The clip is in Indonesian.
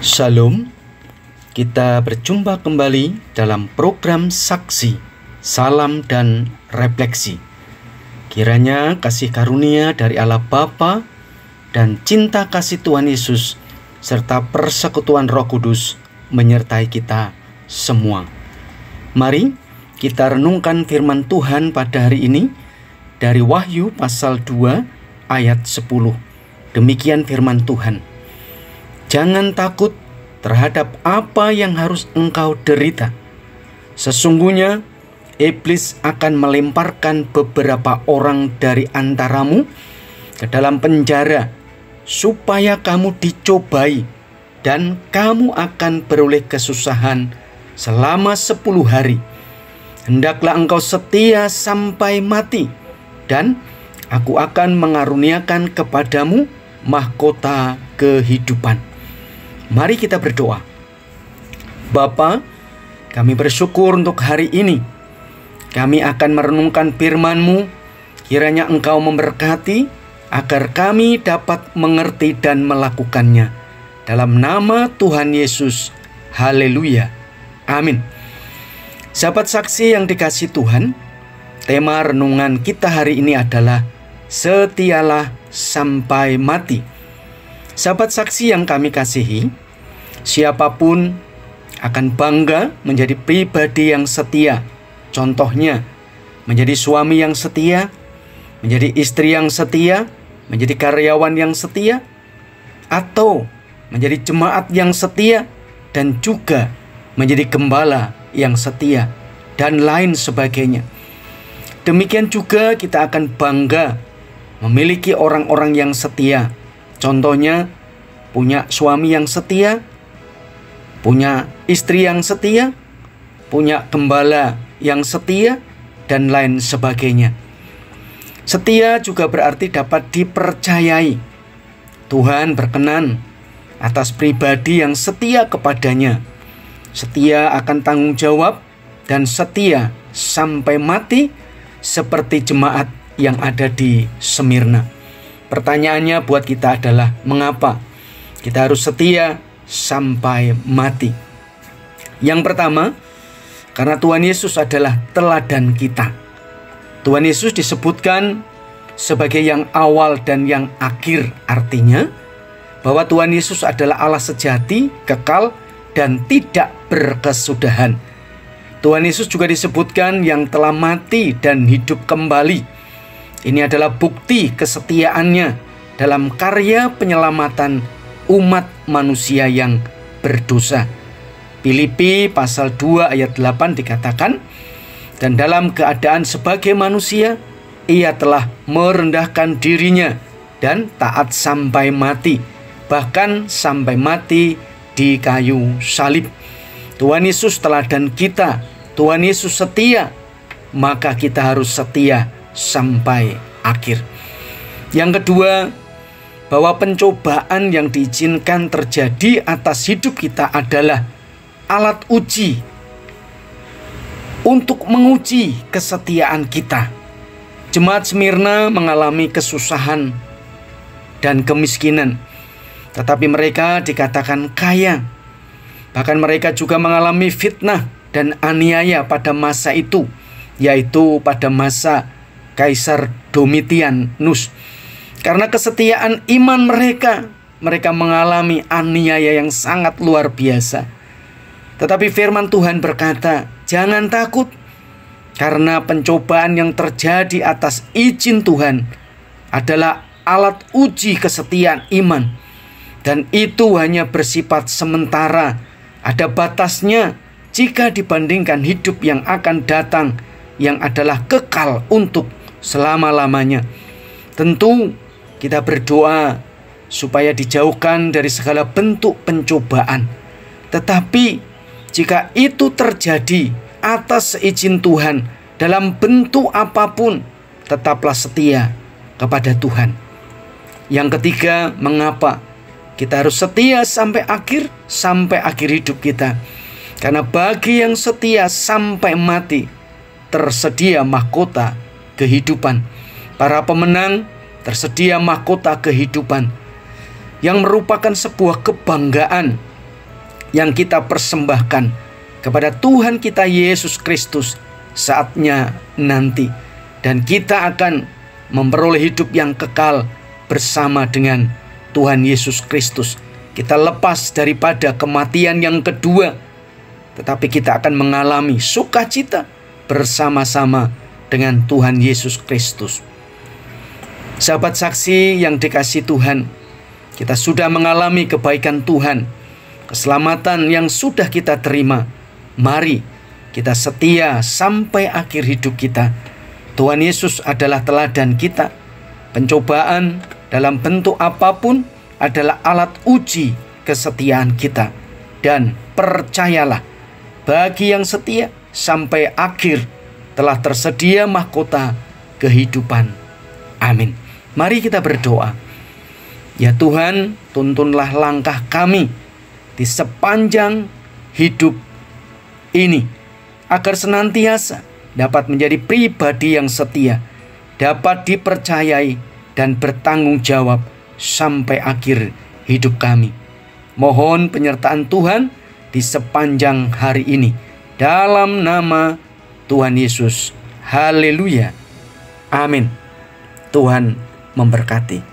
Shalom, kita berjumpa kembali dalam program Saksi, Salam dan Refleksi. Kiranya kasih karunia dari Allah Bapa dan cinta kasih Tuhan Yesus serta persekutuan Roh Kudus menyertai kita semua. Mari kita renungkan firman Tuhan pada hari ini dari Wahyu pasal 2 ayat 10. Demikian firman Tuhan. Jangan takut terhadap apa yang harus engkau derita. Sesungguhnya iblis akan melemparkan beberapa orang dari antaramu ke dalam penjara supaya kamu dicobai dan kamu akan beroleh kesusahan selama 10 hari. Hendaklah engkau setia sampai mati, dan aku akan mengaruniakan kepadamu mahkota kehidupan. Mari kita berdoa. Bapa, kami bersyukur untuk hari ini. Kami akan merenungkan firman-Mu. Kiranya Engkau memberkati agar kami dapat mengerti dan melakukannya. Dalam nama Tuhan Yesus. Haleluya. Amin. Sahabat saksi yang dikasihi Tuhan, tema renungan kita hari ini adalah setialah sampai mati. Sahabat saksi yang kami kasihi, siapapun akan bangga menjadi pribadi yang setia. Contohnya, menjadi suami yang setia, menjadi istri yang setia, menjadi karyawan yang setia, atau menjadi jemaat yang setia, dan juga menjadi gembala yang setia, dan lain sebagainya. Demikian juga kita akan bangga memiliki orang-orang yang setia. Contohnya, punya suami yang setia, punya istri yang setia, punya gembala yang setia, dan lain sebagainya. Setia juga berarti dapat dipercayai. Tuhan berkenan atas pribadi yang setia kepadanya. Setia akan tanggung jawab dan setia sampai mati seperti jemaat yang ada di Smyrna. Pertanyaannya buat kita adalah mengapa kita harus setia sampai mati? Yang pertama, karena Tuhan Yesus adalah teladan kita. Tuhan Yesus disebutkan sebagai yang awal dan yang akhir, artinya bahwa Tuhan Yesus adalah Allah sejati, kekal, dan tidak berkesudahan. Tuhan Yesus juga disebutkan yang telah mati dan hidup kembali. Ini adalah bukti kesetiaannya dalam karya penyelamatan umat manusia yang berdosa. Filipi pasal 2 ayat 8 dikatakan, dan dalam keadaan sebagai manusia, ia telah merendahkan dirinya dan taat sampai mati, bahkan sampai mati di kayu salib. Tuhan Yesus teladan kita, Tuhan Yesus setia, maka kita harus setia sampai akhir. Yang kedua, bahwa pencobaan yang diizinkan terjadi atas hidup kita adalah alat uji untuk menguji kesetiaan kita. Jemaat Smyrna mengalami kesusahan dan kemiskinan, tetapi mereka dikatakan kaya. Bahkan mereka juga mengalami fitnah dan aniaya pada masa itu, yaitu pada masa Kaisar Domitianus. Karena kesetiaan iman mereka mengalami aniaya yang sangat luar biasa. Tetapi firman Tuhan berkata, jangan takut, karena pencobaan yang terjadi atas izin Tuhan adalah alat uji kesetiaan iman. Dan itu hanya bersifat sementara, ada batasnya jika dibandingkan hidup yang akan datang, yang adalah kekal untuk selama-lamanya. Tentu kita berdoa supaya dijauhkan dari segala bentuk pencobaan. Tetapi jika itu terjadi atas izin Tuhan dalam bentuk apapun, tetaplah setia kepada Tuhan. Yang ketiga, mengapa kita harus setia sampai akhir hidup kita? Karena bagi yang setia sampai mati, tersedia mahkota kehidupan. Para pemenang tersedia mahkota kehidupan yang merupakan sebuah kebanggaan yang kita persembahkan kepada Tuhan kita Yesus Kristus saatnya nanti. Dan kita akan memperoleh hidup yang kekal bersama dengan Tuhan Yesus Kristus. Kita lepas daripada kematian yang kedua, tetapi kita akan mengalami sukacita bersama-sama dengan Tuhan Yesus Kristus. Sahabat saksi yang dikasihi Tuhan, kita sudah mengalami kebaikan Tuhan, keselamatan yang sudah kita terima. Mari kita setia sampai akhir hidup kita. Tuhan Yesus adalah teladan kita. Pencobaan dalam bentuk apapun adalah alat uji kesetiaan kita. Dan percayalah, bagi yang setia sampai akhir telah tersedia mahkota kehidupan. Amin. Mari kita berdoa. Ya Tuhan, tuntunlah langkah kami di sepanjang hidup ini, agar senantiasa dapat menjadi pribadi yang setia, dapat dipercayai dan bertanggung jawab sampai akhir hidup kami. Mohon penyertaan Tuhan di sepanjang hari ini, dalam nama Tuhan Yesus. Haleluya. Amin. Tuhan memberkati.